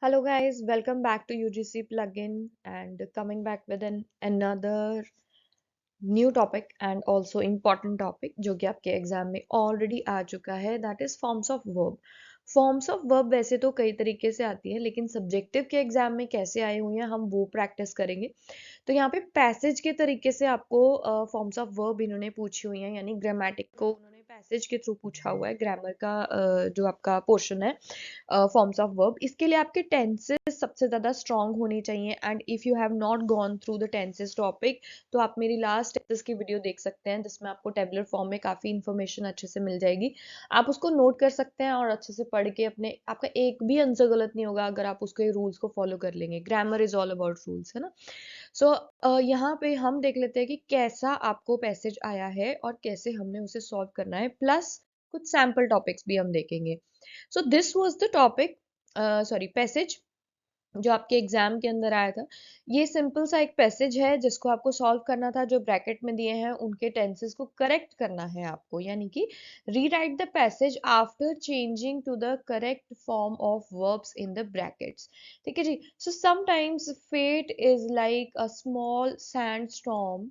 Hello guys, welcome back to UGC plugin and coming back with another new topic and also important topic जो कि आपके exam में already आ चुका है that is forms of verb. Forms of verb वैसे तो कई तरीके से आती है लेकिन सब्जेक्टिव के एग्जाम में कैसे आई हुई हैं हम वो प्रैक्टिस करेंगे। तो यहाँ पे पैसेज के तरीके से आपको फॉर्म्स ऑफ वर्ब इन्होंने पूछी हुई हैं यानी ग्रामेटिक को उन्होंने पैसेज के थ्रू पूछा हुआ है ग्रामर का जो आपका पोर्शन है फॉर्म्स ऑफ वर्ब। इसके लिए आपके टेंसेस सबसे ज़्यादा स्ट्रांग होने चाहिए and if you have not gone through the tenses topic तो आप मेरी लास्ट टेंसेस की वीडियो देख सकते हैं जिसमें आपको टेबुलर फॉर्म में काफ़ी इन्फॉर्मेशन अच्छे से मिल जाएगी। आप उसको नोट कर सकते हैं और अच्छे से पढ़ के अपने आपका एक भी आंसर गलत नहीं होगा अगर आप उसके रूल्स को फॉलो कर लेंगे। Grammar is all about rules, है ना। सो यहाँ पे हम देख लेते हैं कि कैसा आपको पैसेज आया है और कैसे हमने उसे सॉल्व करना है, प्लस कुछ सैम्पल टॉपिक्स भी हम देखेंगे। So this was the topic, sorry passage जो आपके एग्जाम के अंदर आया था। ये सिंपल सा एक पैसेज है जिसको आपको सॉल्व करना था। जो ब्रैकेट में दिए हैं उनके टेंसेस को करेक्ट करना है आपको, यानी कि rewrite the passage after changing to the correct form of verbs in the brackets. ठीक है ji. So sometimes fate is like a small sandstorm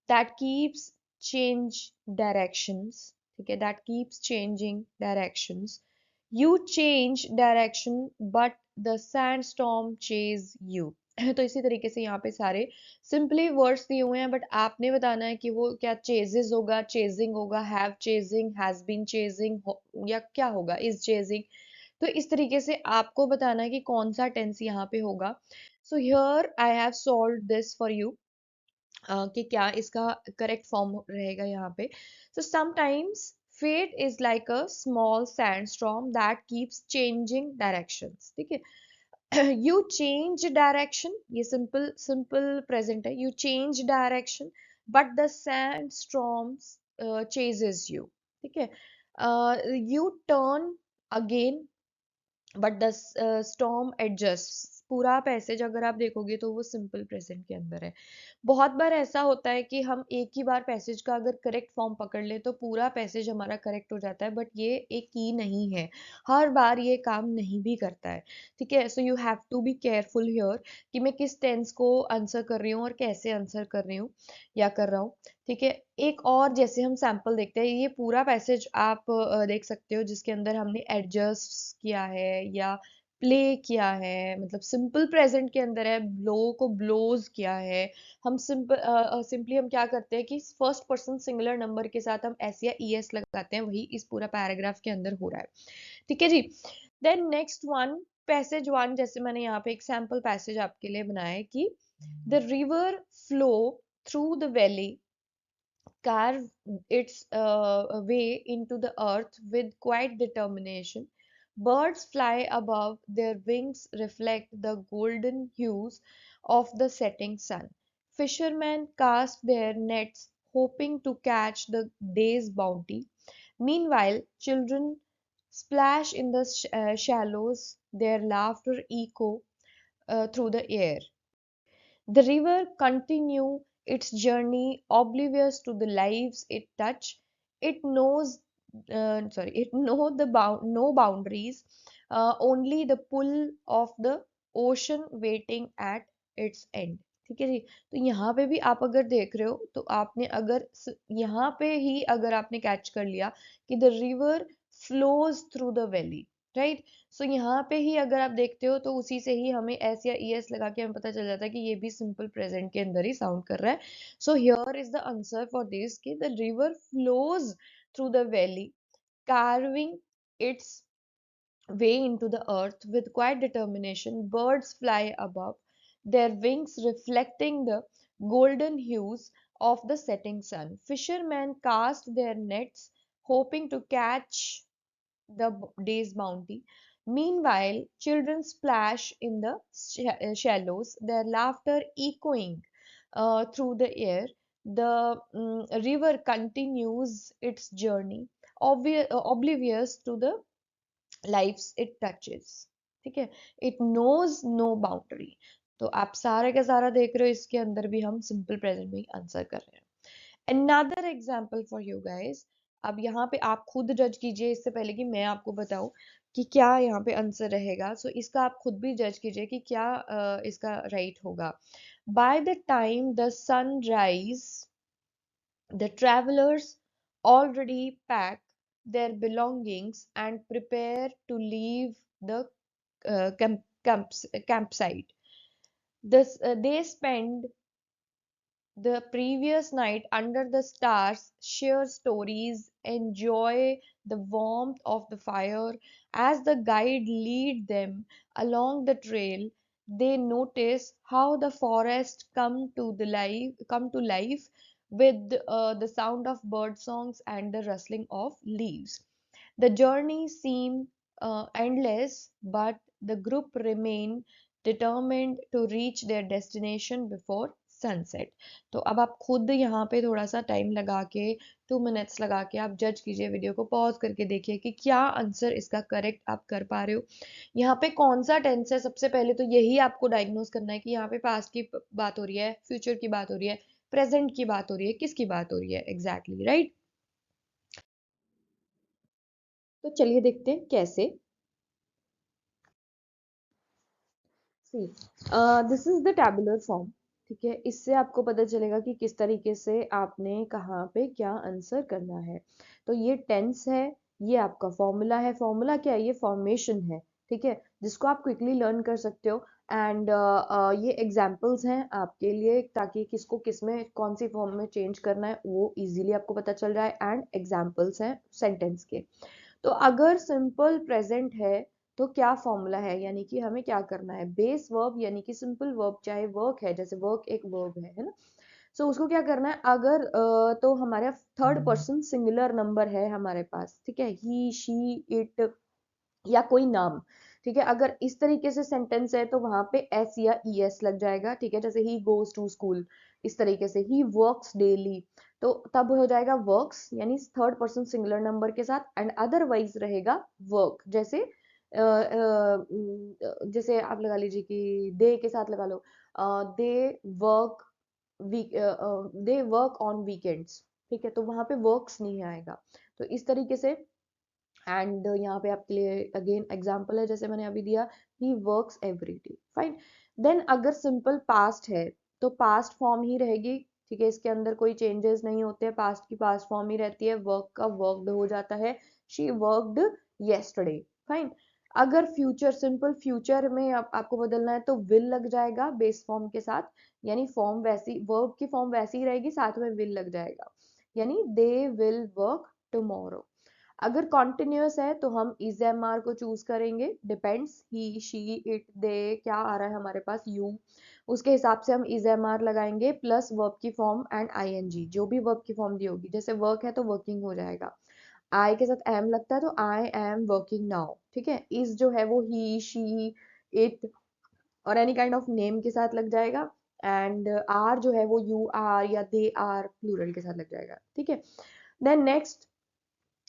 that keeps change directions. ठीक है, that keeps changing directions. You change direction but the sandstorm chase you. तो इसी तरीके से यहाँ पे सारे सिंपली वर्ड्स दिए हुए हैं बट आपने बताना है कि वो क्या चेजेस होगा, चेजिंग होगा, have chasing, has been chasing या क्या होगा, इज चेजिंग। तो इस तरीके से आपको बताना है कि कौन सा टेंस यहाँ पे होगा। So here I have solve this for you कि क्या इसका करेक्ट फॉर्म रहेगा यहाँ पे। So sometimes fate is like a small sandstorm that keeps changing directions. ठीक है। यू चेंज डायरेक्शन, ये सिंपल सिंपल प्रेजेंट है। You change direction but the sandstorms chases you. ठीक है। You turn again but the storm adjust. पूरा passage अगर आप देखोगे तो वो सिंपल प्रेजेंट के अंदर है। बहुत बार ऐसा होता है कि हम एक ही बार पैसेज का अगर करेक्ट फॉर्म पकड़ ले तो पूरा पैसेज हमारा करेक्ट हो जाता है, बट ये एक की नहीं है। हर बार ये काम नहीं भी करता है। ठीक है। So you have to be careful here कि मैं किस टेंस को आंसर कर रही हूँ और कैसे आंसर कर रही हूँ या कर रहा हूँ। ठीक है। एक और जैसे हम सैंपल देखते हैं, ये पूरा पैसेज आप देख सकते हो जिसके अंदर हमने एडजस्ट किया है या प्ले किया है, मतलब सिंपल प्रेजेंट के अंदर है। ब्लो को ब्लोज किया है। हम सिंपली हम क्या करते हैं कि फर्स्ट पर्सन सिंगुलर नंबर के साथ हम एस या ई एस लगाते हैं, वही इस पूरा पैराग्राफ के अंदर हो रहा है। ठीक है ji. Then next one, passage one, जैसे मैंने यहाँ पे एक सैम्पल पैसेज आपके लिए बनाया है कि the river flow through the valley carve its way into the earth with quiet determination. Birds fly above, their wings reflect the golden hues of the setting sun. Fishermen cast their nets, hoping to catch the day's bounty. Meanwhile, children splash in the shallows, their laughter echo through the air. The river continue its journey oblivious to the lives it touch. It knows, it know the no boundaries, only the pull of the ocean waiting at its end. ठीक है जी। तो यहाँ पे भी आप अगर देख रहे हो तो आपने अगर यहाँ पे ही अगर आपने कैच कर लिया कि the river flows through the valley, right. So यहाँ पे ही अगर आप देखते हो तो उसी से ही हमें एस या ई एस लगा के हमें पता चल जाता है कि ये भी सिंपल प्रेजेंट के अंदर ही साउंड कर रहा है। So here is the answer for this कि the river flows through the valley carving its way into the earth with quiet determination. Birds fly above, their wings reflecting the golden hues of the setting sun. Fishermen cast their nets hoping to catch the day's bounty. Meanwhile, children splash in the shallows, their laughter echoing through the air. The river continues its journey, oblivious to the lives it touches. ठीक है। It knows no boundary. तो आप सारे का सारा देख रहे हो, इसके अंदर भी हम सिंपल प्रेजेंट में आंसर कर रहे हैं। Another example for you guys. अब यहाँ पे आप खुद जज कीजिए इससे पहले कि मैं आपको बताऊं कि क्या यहाँ पे आंसर रहेगा। सो इसका आप खुद भी जज कीजिए कि क्या इसका राइट होगा। By the time the sun rise, the travelers already pack their belongings and prepare to leave the campsite. They spend the previous night under the stars, share stories, enjoy the warmth of the fire. As the guide lead them along the trail, they notice how the forest come to life with the sound of bird songs and the rustling of leaves. The journey seemed endless, but the group remained determined to reach their destination before sunset. तो अब आप खुद यहाँ पे थोड़ा सा time लगा के 2 मिनट्स लगा के आप जज कीजिए, वीडियो को पॉज करके देखिए कि क्या आंसर इसका करेक्ट आप कर पा रहे हो। यहाँ पे कौन सा टेंस है, सबसे पहले तो यही आपको डायग्नोज करना है कि यहाँ पे पास्ट की बात हो रही है, फ्यूचर की बात हो रही है, प्रेजेंट की बात हो रही है, किसकी बात हो रही है एग्जैक्टली, राइट। तो चलिए देखते हैं कैसे। See this is the tabular form. ठीक है, इससे आपको पता चलेगा कि किस तरीके से आपने कहाँ पे क्या आंसर करना है। तो ये टेंस है, ये आपका फॉर्मूला है। फॉर्मूला क्या है? ये फॉर्मेशन है, ठीक है, जिसको आप क्विकली लर्न कर सकते हो। एंड ये एग्जाम्पल्स हैं आपके लिए, ताकि किसको किस में कौन सी फॉर्म में चेंज करना है वो इजीली आपको पता चल रहा है। एंड एग्जाम्पल्स हैं सेंटेंस के। तो अगर सिंपल प्रेजेंट है तो क्या फॉर्मूला है, यानी कि हमें क्या करना है? बेस वर्ब यानी कि सिंपल वर्ब, चाहे वर्क है, जैसे वर्क एक वर्ब है ना। सो उसको क्या करना है? अगर तो हमारे थर्ड पर्सन सिंगुलर नंबर है हमारे पास, ठीक है, ही शी इट या कोई नाम, ठीक है, अगर इस तरीके से सेंटेंस है तो वहां पे एस या ई एस लग जाएगा, ठीक है, जैसे ही गोज टू स्कूल, इस तरीके से ही वर्क्स डेली, तो तब हो जाएगा वर्क्स यानी थर्ड पर्सन सिंगुलर नंबर के साथ। एंड अदरवाइज रहेगा वर्क, जैसे जैसे आप लगा लीजिए कि दे के साथ लगा लो, they work week, they work on weekends, ठीक है, तो वहां पे वर्क्स नहीं आएगा। तो इस तरीके से। एंड यहाँ पे आपके लिए अगेन एग्जांपल है, जैसे मैंने अभी दिया, he works every day, fine. Then अगर सिंपल पास्ट है तो पास्ट फॉर्म ही रहेगी, ठीक है, इसके अंदर कोई चेंजेस नहीं होते हैं, पास्ट की पास्ट फॉर्म ही रहती है, वर्क का वर्कड हो जाता है, शी वर्कड येस्टरडे, फाइन। अगर फ्यूचर, सिंपल फ्यूचर में आपको बदलना है तो विल लग जाएगा बेस फॉर्म के साथ, यानी फॉर्म वैसी, वर्ब की फॉर्म वैसी ही रहेगी, साथ में विल लग जाएगा, यानी दे विल वर्क टुमारो। अगर कॉन्टिन्यूअस है तो हम इज एम आर को चूज करेंगे, depends, he she it they, क्या आ रहा है हमारे पास, यू, उसके हिसाब से हम इज एम आर लगाएंगे, प्लस वर्ब की फॉर्म एंड आई एन जी, जो भी वर्ब की फॉर्म दी होगी, जैसे वर्क है तो वर्किंग हो जाएगा, आई के साथ एम लगता है तो आई एम वर्किंग नाउ, ठीक है, इज जो है वो ही शी इट और एनी काइंड ऑफ नेम के साथ लग जाएगा। एंड आर जो है वो यू आर या दे आर प्लूरल के साथ लग जाएगा, ठीक है। Then next,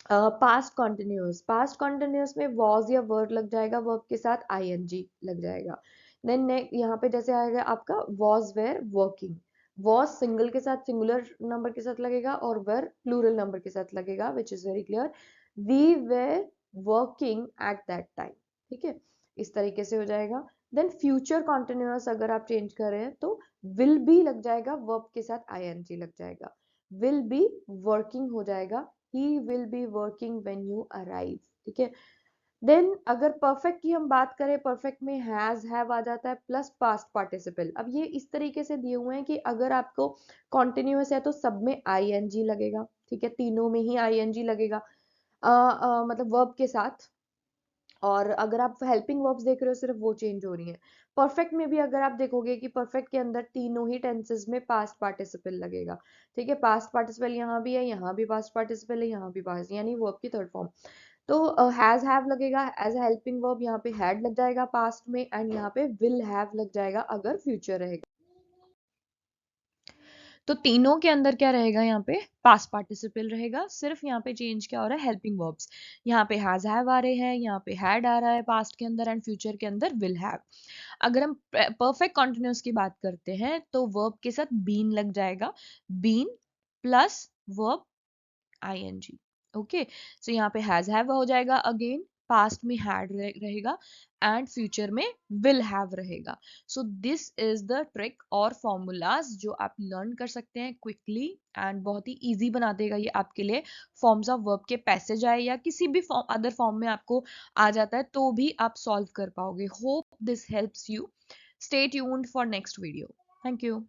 past continuous, past continuous में वॉज या वर्ड लग जाएगा, वर्ब के साथ आईएनजी लग जाएगा। देन यहाँ पे जैसे आएगा आपका was where working, was single के साथ सिंगुलर नंबर के साथ लगेगा और वेर प्लूरल नंबर के साथ लगेगा, which is very clear. We were working at that time, ठीक है, इस तरीके से हो जाएगा। देन फ्यूचर कॉन्टिन्यूस अगर आप चेंज करें तो विल बी लग जाएगा, वर्ब के साथ आईएनजी लग जाएगा, विल बी वर्किंग हो जाएगा, he will be working when you arrive, ठीक है। देन अगर परफेक्ट की हम बात करें, परफेक्ट में हैज हैव आ जाता है प्लस पास्ट पार्टिसिपल। अब ये इस तरीके से दिए हुए हैं कि अगर आपको कॉन्टिन्यूअस है तो सब में आईएनजी लगेगा, ठीक है, तीनों में ही आईएनजी लगेगा, मतलब वर्ब के साथ। और अगर आप हेल्पिंग वर्ब्स देख रहे हो सिर्फ वो चेंज हो रही हैं। परफेक्ट में भी अगर आप देखोगे कि परफेक्ट के अंदर तीनों ही टेंसेस में पास्ट पार्टिसिपल लगेगा, ठीक है, पास्ट पार्टिसिपल यहाँ भी है, यहाँ भी पास्ट पार्टिसिपल है, यहाँ भी पास्ट, यानी वर्ब की थर्ड फॉर्म। तो हैज हैव लगेगा एज अ हेल्पिंग वर्ब, यहाँ पे हैड लग जाएगा पास्ट में, एंड यहाँ पे विल हैव लग जाएगा अगर फ्यूचर रहेगा। तो तीनों के अंदर क्या रहेगा? यहाँ पे पास्ट पार्टिसिपल रहेगा, सिर्फ यहाँ पे चेंज क्या हो रहा है? हेल्पिंग वर्ब्स, यहाँ पे हैज हैव आ रहे हैं, यहाँ पे हैड आ रहा है पास्ट के अंदर, एंड फ्यूचर के अंदर विल हैव। अगर हम परफेक्ट कॉन्टिन्यूस की बात करते हैं तो वर्ब के साथ बीन लग जाएगा, been plus verb ING, okay, so यहाँ पे हैज हैव हो जाएगा अगेन, पास्ट में हैड रहेगा एंड फ्यूचर में विल हैव रहेगा. So this is the trick और फॉर्मूलाज जो आप लर्न कर सकते हैं क्विकली एंड बहुत ही इजी बना देगा ये आपके लिए. फॉर्म्स ऑफ वर्ब के पैसेज आए या किसी भी फॉर्म अदर फॉर्म में आपको आ जाता है तो भी आप सॉल्व कर पाओगे. Hope this helps you. Stay tuned for next video. Thank you.